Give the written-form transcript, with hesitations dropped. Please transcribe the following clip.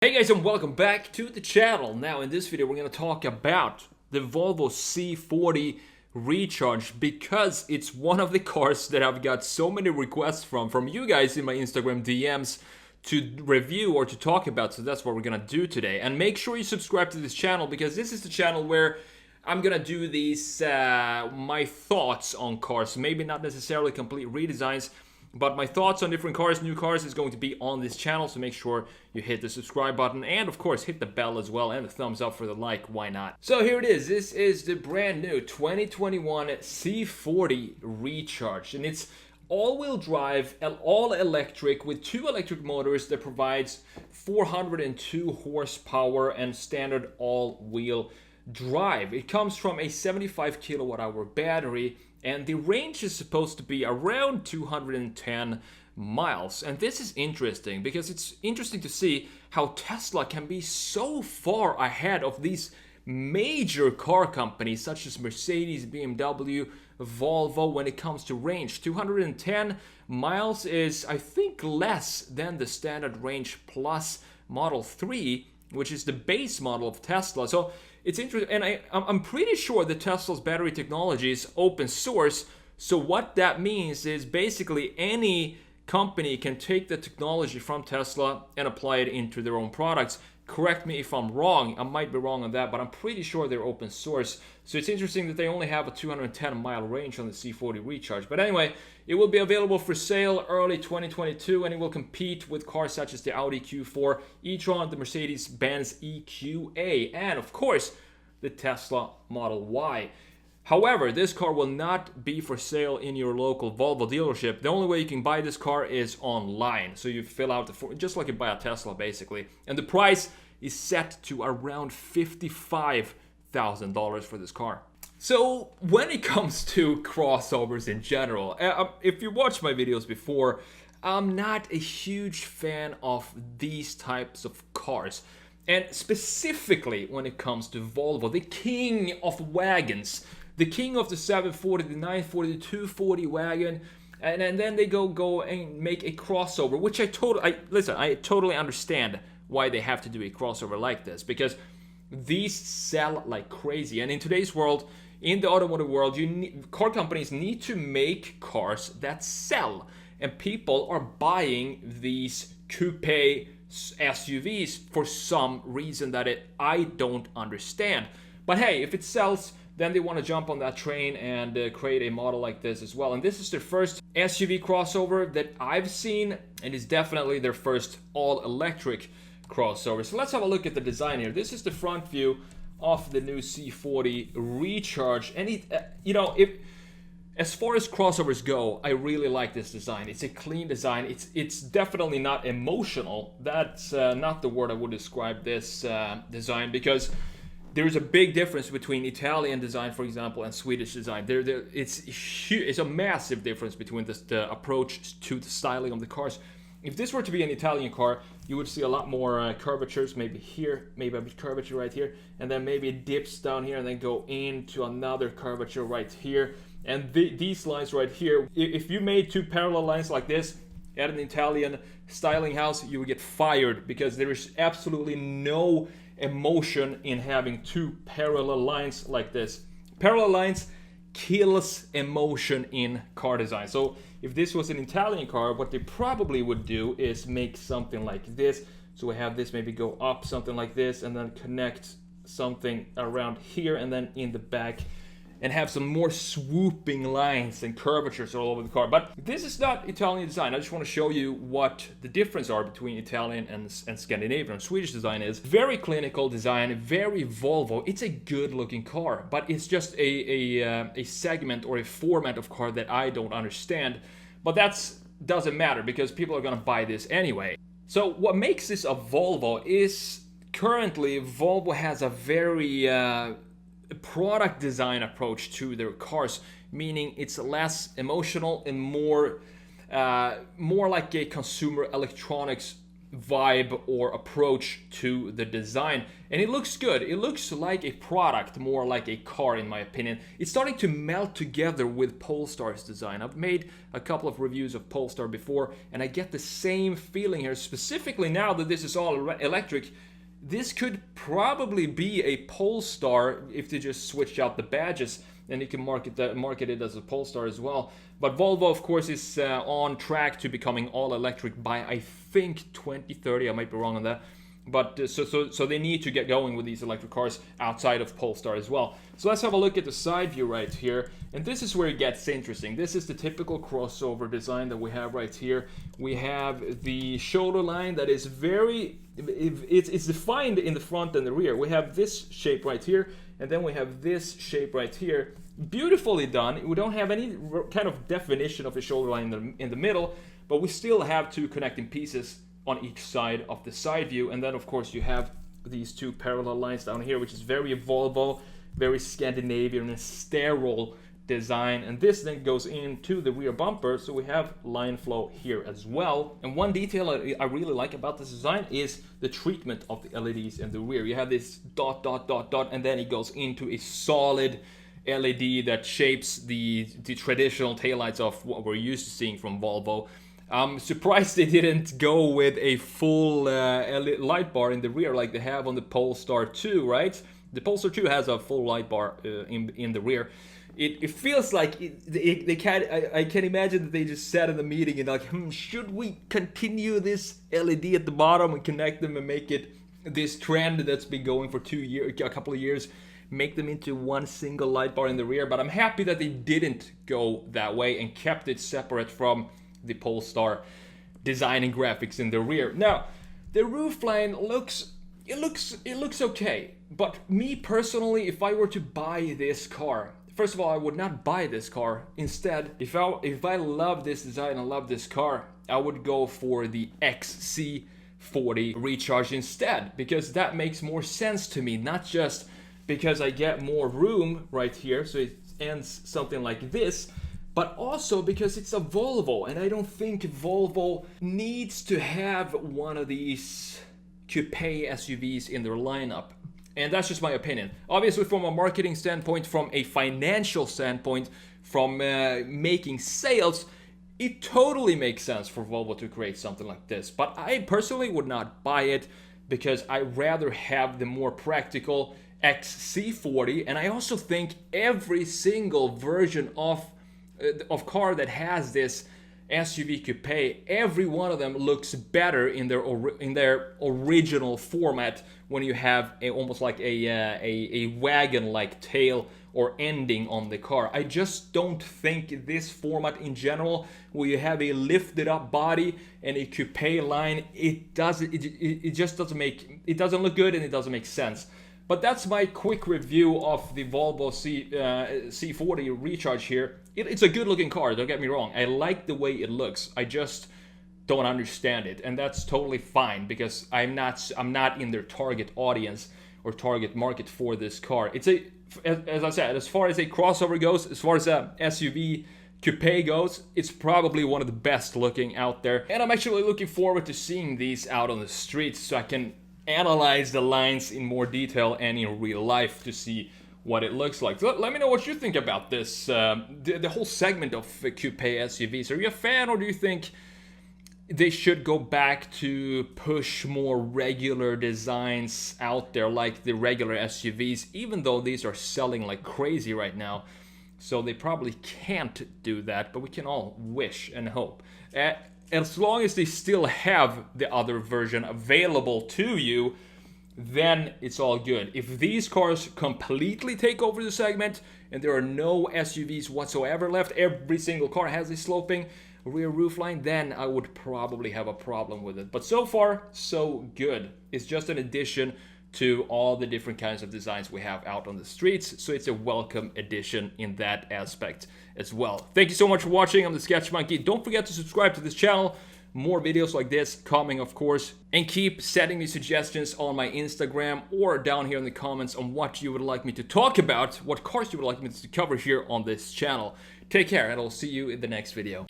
Hey guys, and welcome back to the channel. Now in this video we're going to talk about the Volvo C40 Recharge because it's one of the cars that I've got so many requests from you guys in my Instagram DMs to review or to talk about, so that's what we're going to do today. And make sure you subscribe to this channel because this is the channel where I'm gonna do these my thoughts on cars, maybe not necessarily complete redesigns, but my thoughts on different cars, new cars, is going to be on this channel, so make sure you hit the subscribe button and of course hit the bell as well and the thumbs up for the like, why not? So here it is. This is the brand new 2021 C40 Recharge, and it's all-wheel drive, all electric with two electric motors that provides 402 horsepower and standard all-wheel drive. It comes from a 75 kilowatt hour battery, and the range is supposed to be around 210 miles. And this is interesting because it's interesting to see how Tesla can be so far ahead of these major car companies such as Mercedes, BMW, Volvo when it comes to range. 210 miles is, I think, less than the standard range plus Model 3, which is the base model of Tesla. So it's interesting, and I'm pretty sure that Tesla's battery technology is open source. So what that means is basically any company can take the technology from Tesla and apply it into their own products. Correct me if I'm wrong, I might be wrong on that, but I'm pretty sure they're open source. So it's interesting that they only have a 210 mile range on the C40 Recharge. But anyway, it will be available for sale early 2022, and it will compete with cars such as the Audi Q4 e-tron, the Mercedes-Benz EQA, and of course, the Tesla Model Y. However, this car will not be for sale in your local Volvo dealership. The only way you can buy this car is online. So you fill out the form, just like you buy a Tesla basically. And the price is set to around $55,000 for this car. So when it comes to crossovers in general, if you watched my videos before, I'm not a huge fan of these types of cars. And specifically when it comes to Volvo, the king of wagons, the king of the 740, the 940, the 240 wagon, and then they go and make a crossover, which I totally understand why they have to do a crossover like this, because these sell like crazy. And in today's world, in the automotive world, car companies need to make cars that sell, and people are buying these coupe SUVs for some reason that I don't understand. But hey, if it sells, then they want to jump on that train and create a model like this as well. And this is their first SUV crossover that I've seen, and it's definitely their first all-electric crossover. So let's have a look at the design here. This is the front view of the new C40 Recharge, and as far as crossovers go, I really like this design. It's a clean design. It's definitely not emotional. That's not the word I would describe this design, because there's a big difference between Italian design, for example, and Swedish design. It's huge. It's a massive difference between the approach to the styling of the cars. If this were to be an Italian car, you would see a lot more curvatures, maybe here, maybe a bit curvature right here, and then maybe it dips down here and then go into another curvature right here. And these lines right here, if you made two parallel lines like this at an Italian styling house, you would get fired, because there is absolutely no emotion in having two parallel lines like this. Parallel lines kills emotion in car design. So if this was an Italian car, what they probably would do is make something like this. So we have this maybe go up something like this, and then connect something around here, and then in the back, and have some more swooping lines and curvatures all over the car. But this is not Italian design. I just want to show you what the difference are between Italian and Scandinavian and Swedish design is. Very clinical design, very Volvo. It's a good looking car, but it's just a segment or a format of car that I don't understand. But that doesn't matter, because people are gonna buy this anyway. So what makes this a Volvo is currently Volvo has a very product design approach to their cars, meaning it's less emotional and more like a consumer electronics vibe or approach to the design, and it looks good. It looks like a product, more like a car in my opinion. It's starting to melt together with Polestar's design. I've made a couple of reviews of Polestar before, and I get the same feeling here, specifically now that this is all electric. This could probably be a Polestar if they just switch out the badges, and you can market it as a Polestar as well. But Volvo, of course, is on track to becoming all electric by, I think, 2030. I might be wrong on that. But so they need to get going with these electric cars outside of Polestar as well. So let's have a look at the side view right here. And this is where it gets interesting. This is the typical crossover design that we have right here. We have the shoulder line that is it's defined in the front and the rear. We have this shape right here, and then we have this shape right here. Beautifully done. We don't have any kind of definition of a shoulder line in the middle, but we still have two connecting pieces on each side of the side view. And then of course you have these two parallel lines down here, which is very Volvo, very Scandinavian and sterile design. And this then goes into the rear bumper, so we have line flow here as well. And one detail I really like about this design is the treatment of the LEDs in the rear. You have this dot, and then it goes into a solid LED that shapes the traditional taillights of what we're used to seeing from Volvo. I'm surprised they didn't go with a full LED light bar in the rear like they have on the Polestar 2, right? The Polestar 2 has a full light bar in the rear. It feels like they can't. I can imagine that they just sat in the meeting and like, should we continue this LED at the bottom and connect them and make it this trend that's been going for a couple of years? Make them into one single light bar in the rear. But I'm happy that they didn't go that way and kept it separate from the Polestar design and graphics in the rear. Now, the roofline looks okay. But me personally, if I were to buy this car, first of all, I would not buy this car. Instead, if I love this design and love this car, I would go for the XC40 Recharge instead, because that makes more sense to me. Not just because I get more room right here, so it ends something like this, but also because it's a Volvo, and I don't think Volvo needs to have one of these coupe SUVs in their lineup. And that's just my opinion. Obviously, from a marketing standpoint, from a financial standpoint, from making sales, it totally makes sense for Volvo to create something like this. But I personally would not buy it, because I rather have the more practical XC40, and I also think every single version of car that has this SUV coupe, every one of them looks better in their original format when you have almost like a wagon-like tail or ending on the car. I just don't think this format in general, where you have a lifted up body and a coupe line, it just doesn't look good, and it doesn't make sense. But that's my quick review of the Volvo C40 Recharge here. It's a good looking car, don't get me wrong. I like the way it looks. I just don't understand it, and that's totally fine, because I'm not in their target audience or target market for this car. It's as I said, as far as a crossover goes, as far as a SUV coupe goes, it's probably one of the best looking out there. And I'm actually looking forward to seeing these out on the streets, so I can analyze the lines in more detail and in real life to see what it looks like. So let me know what you think about this, the whole segment of coupe SUVs. Are you a fan, or do you think they should go back to push more regular designs out there, like the regular SUVs, even though these are selling like crazy right now? So they probably can't do that, but we can all wish and hope. As long as they still have the other version available to you, then it's all good. If these cars completely take over the segment and there are no SUVs whatsoever left, every single car has a sloping rear roofline, then I would probably have a problem with it. But so far, so good. It's just an addition to all the different kinds of designs we have out on the streets, so it's a welcome addition in that aspect as well. Thank you so much for watching. I'm the Sketch Monkey. Don't forget to subscribe to this channel. More videos like this coming, of course, and keep sending me suggestions on my Instagram or down here in the comments on what you would like me to talk about, what cars you would like me to cover here on this channel. Take care, and I'll see you in the next video.